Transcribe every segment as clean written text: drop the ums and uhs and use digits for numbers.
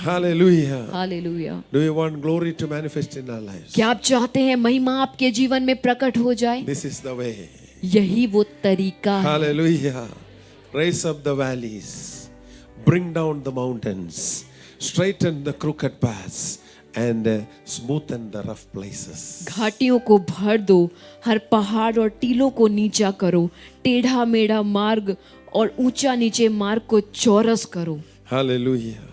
Hallelujah. Hallelujah. Do you want glory to manifest in our lives? क्या आप चाहते हैं महिमा आपके जीवन में प्रकट हो जाए? This is the way. यही वो तरीका है। Hallelujah. Raise up the valleys, bring down the mountains, straighten the crooked paths, and smoothen the rough places. घाटियों को भर दो, हर पहाड़ और टीलों को नीचा करो, टेढ़ा मेढ़ा मार्ग और ऊंचा नीचे मार्ग को चौरस करो। Hallelujah.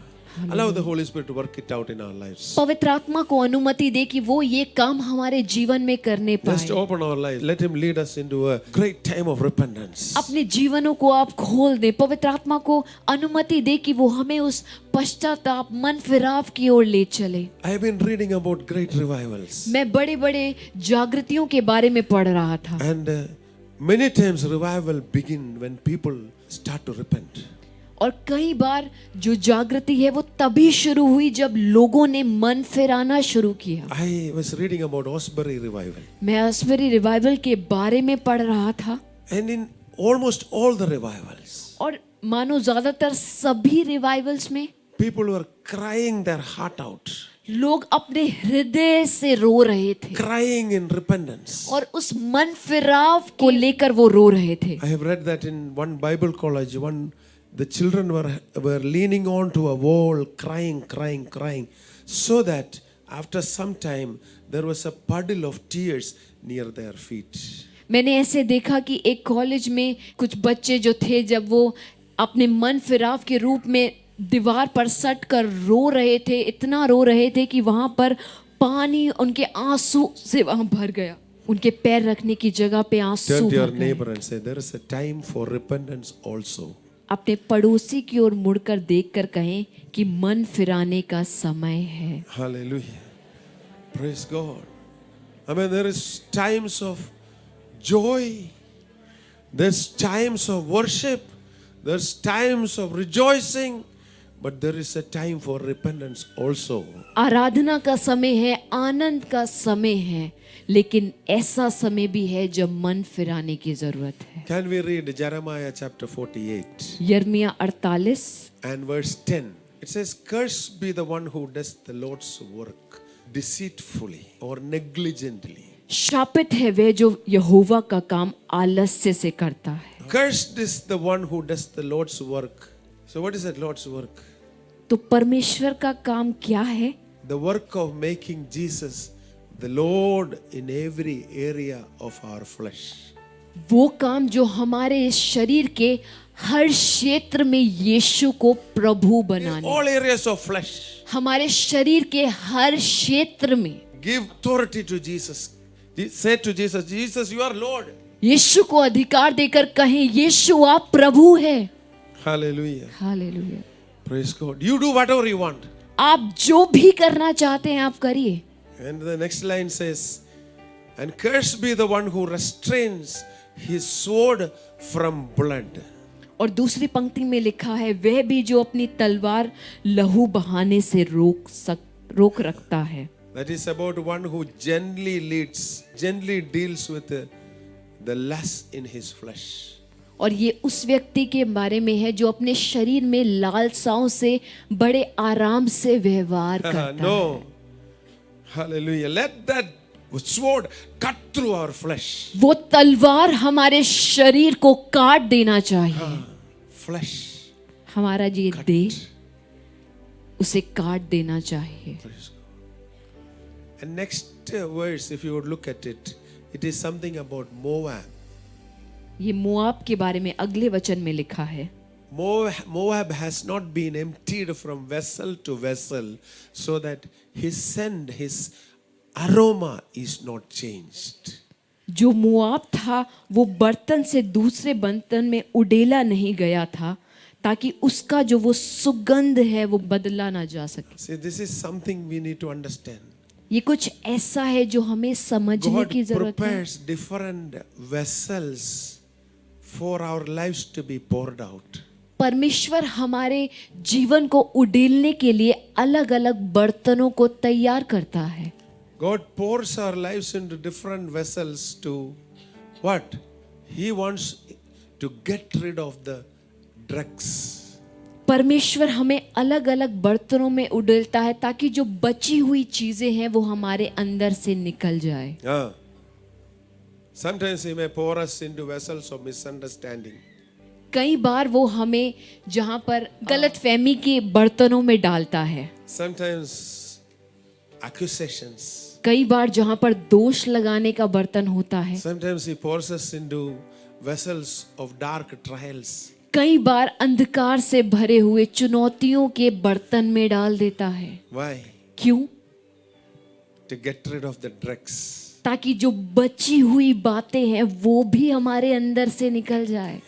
Allow the Holy Spirit to work it out in our lives. पवित्र आत्मा को अनुमति दे कि वो ये काम हमारे जीवन में करने Just पाए। open our lives. Let Him lead us into a great time of repentance. अपने जीवनों को आप खोल दें, पवित्र आत्मा को अनुमति दे कि वो हमें उस पश्चाताप मन फिराव की ओर ले चले। I have been reading about great revivals. मैं बड़े बड़े जागृतियों के बारे में पढ़ रहा था And many times revival begin when people start to repent. और कई बार जो जागृति है वो तभी शुरू हुई जब लोगों ने मन फिराना शुरू किया। I was reading about Osbury revival. मैं अस्बरी रिवाइवल के बारे में पढ़ रहा था And in almost all the revivals, और मानो ज्यादातर सभी रिवाइवल्स में people were crying their heart out, लोग अपने हृदय से रो रहे थे crying in repentance. और उस मन फिराव को लेकर वो रो रहे थे। I have read that in one Bible college, the children were leaning on to a wall, crying, so that after some time there was a puddle of tears near their feet. मैंने ऐसे देखा कि एक college में कुछ बच्चे जो थे, जब वो अपने मन फिराव के रूप में दीवार पर सट कर रो रहे थे, इतना रो रहे थे कि वहां पर पानी उनके आंसू से वहां भर गया, उनके पैर रखने की जगह पे आंसू Turn to your भर गए। neighbor and say, there is a time for repentance also. अपने पड़ोसी की ओर मुड़कर देखकर कहें कि मन फिराने का समय है। Hallelujah. Praise God. I mean, there is times of joy. There's times of worship. There's times of rejoicing. But there is a time for repentance also. आराधना का समय है, आनंद का समय है, लेकिन ऐसा समय भी है जब मन फिराने की जरूरत है। Can we read Jeremiah chapter 48 यिर्मयाह 48 and verse 10? It says, cursed be the one who does the Lord's work deceitfully or negligently. शापित है वह जो यहोवा का काम आलस्य से करता है। Cursed is the one who does the Lord's work. So what is that Lord's work? तो परमेश्वर का काम क्या है? The work of making Jesus the Lord in every area of our flesh. वो काम जो हमारे इस शरीर के हर क्षेत्र में यीशु को प्रभु बनाने, All areas of flesh. हमारे शरीर के हर क्षेत्र में Give authority to Jesus. Say to Jesus, Jesus, you are Lord. यीशु को अधिकार देकर कहें, यीशु आप प्रभु है। Hallelujah. Hallelujah. Praise God. You do whatever you want. आप जो भी करना चाहते हैं आप करिए। And the next line says, and cursed be the one who restrains his sword from blood. और दूसरी पंक्ति में लिखा है, वह भी जो अपनी तलवार लहू बहाने से रोक रखता है। That is about one who gently deals with the lust in his flesh. और ये उस व्यक्ति के बारे में है जो अपने शरीर में लालसाओं से बड़े आराम से व्यवहार करता है। No. Hallelujah. Let that sword cut through our flesh. वो तलवार हमारे शरीर को काट देना चाहिए। Flesh. हमारा ये देह उसे काट देना चाहिए। Praise God. And next verse, if you would look at it, it is something about Moab. ये मोआब के बारे में अगले वचन में लिखा है, Moab has not been emptied from vessel to vessel, so that his scent, his aroma is not changed. जो मोआब था वो बर्तन से दूसरे बर्तन में उडेला नहीं गया था, ताकि उसका जो वो सुगंध है वो बदला ना जा सके। See, this is something we need to understand. ये कुछ ऐसा है जो हमें समझने God की जरूरत है। prepares different vessels for our lives to be poured out. परमेश्वर हमारे जीवन को उड़ेलने के लिए अलग अलग बर्तनों को तैयार करता है। God pours our lives into different vessels to what? He wants to get rid of the drugs. परमेश्वर हमें अलग अलग बर्तनों में उड़ेलता है ताकि जो बची हुई चीजें हैं वो हमारे अंदर से निकल जाए। Sometimes He may pour us into vessels of misunderstanding. कई बार वो हमें जहाँ पर गलत फहमी के बर्तनों में डालता है, Sometimes accusations. कई बार जहाँ पर दोष लगाने का बर्तन होता है, Sometimes He pours us into vessels of dark trials. कई बार अंधकार से भरे हुए चुनौतियों के बर्तन में डाल देता है। Why? क्यों? To get rid of the dregs. ताकि जो बची हुई बातें हैं वो भी हमारे अंदर से निकल जाए।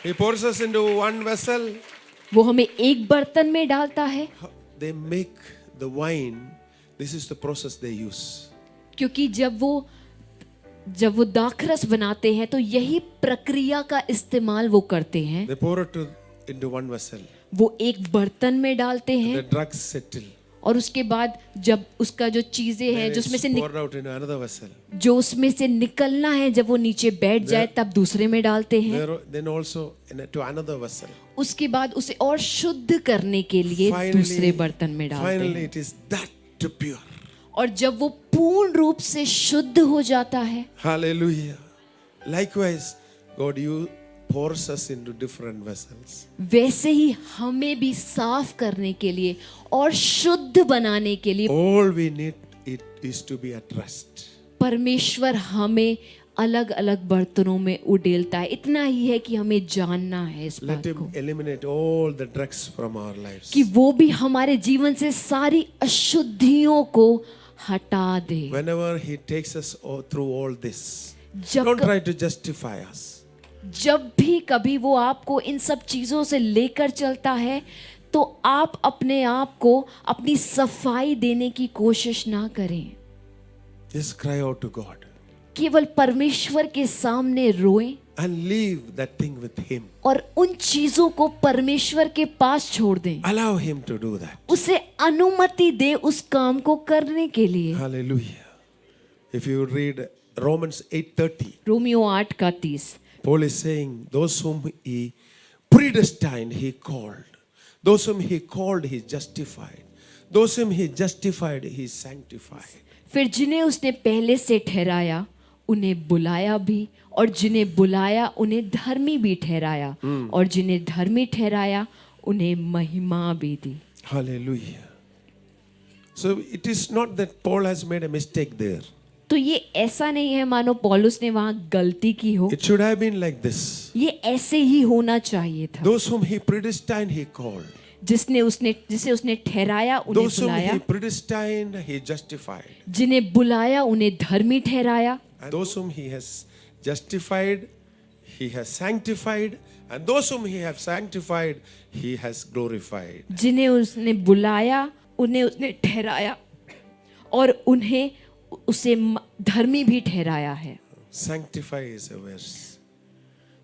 He pours us into one vessel. वो हमें एक बर्तन में डालता है। They make the wine. This is the process they use. क्योंकि जब वो दाखरस बनाते हैं तो यही प्रक्रिया का इस्तेमाल वो करते हैं। They pour it into one vessel. वो एक बर्तन में डालते हैं The drugs settle. और उसके बाद जब उसका जो चीजें हैं Then जो उसमें it's से poured out into another vessel. जो उसमें से निकलना है जब वो नीचे बैठ जाए तब दूसरे में डालते हैं। Then also to another vessel. उसके बाद उसे और शुद्ध करने के लिए दूसरे बर्तन में डालते हैं। Finally, it is that pure. और जब वो पूर्ण रूप से शुद्ध हो जाता है, Hallelujah. Likewise, God, you pours us into different vessels. वैसे ही हमें भी साफ करने के लिए और शुद्ध बनाने के लिए All we need it is to be at rest. परमेश्वर हमें अलग अलग बर्तनों में उड़ेलता है। इतना ही है कि हमें जानना है इस Let बात Him को eliminate all the drugs from our lives. कि वो भी हमारे जीवन से सारी अशुद्धियों को हटा दे। Whenever He takes us through all this, जब don't try to justify us. जब भी कभी वो आपको इन सब चीजों से लेकर चलता है तो आप अपने आप को अपनी सफाई देने की कोशिश ना करें। Just cry out to God केवल परमेश्वर के सामने रोएं and leave that thing with Him. और उन चीजों को परमेश्वर के पास छोड़ दें। Allow Him to do that. उसे अनुमति दें उस काम को करने के लिए। Hallelujah. If you read Romans 8:30, Romeo 8:30 Paul is saying, those whom He predestined, He called. Those whom He called, He justified. Those whom He justified, He sanctified. फिर जिन्हें उसने पहले से ठहराया उन्हें बुलाया भी और जिन्हें बुलाया उन्हें धर्मी भी ठहराया और जिन्हें धर्मी ठहराया उन्हें महिमा भी दी। Hallelujah. So it is not that Paul has made a mistake there. तो ये ऐसा नहीं है मानो पौलुस ने वहां गलती की हो। It should have been like this. ये ऐसे ही होना चाहिए था। Those whom He predestined, He called. जिसे उसने ठहराया उन्हें Those whom बुलाया, He predestined, He justified. जिन्हें बुलाया उन्हें धर्मी ठहराया, And those whom He has justified, He has sanctified. And those whom He has sanctified, He has glorified. जिन्हें उसने बुलाया उन्हें उसने ठहराया और उन्हें उसे धर्मी भी ठहराया है। Sanctify is a verse.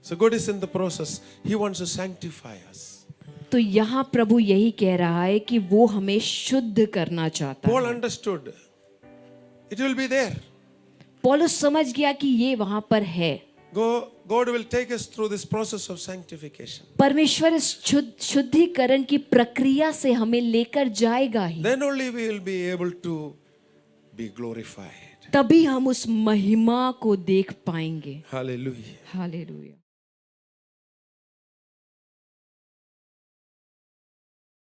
So God is in the process. He wants to sanctify us. तो यहाँ प्रभु यही कह रहा है कि वो हमें शुद्ध करना चाहता Paul है। understood. It will be there. पौलुस समझ गया कि ये वहां पर है। God will take us through this process of sanctification. परमेश्वर इस शुद्धिकरण की प्रक्रिया से हमें लेकर जाएगा ही। Then only we will be able to be glorified. तभी हम उस महिमा को देख पाएंगे। Hallelujah. हालेलुया।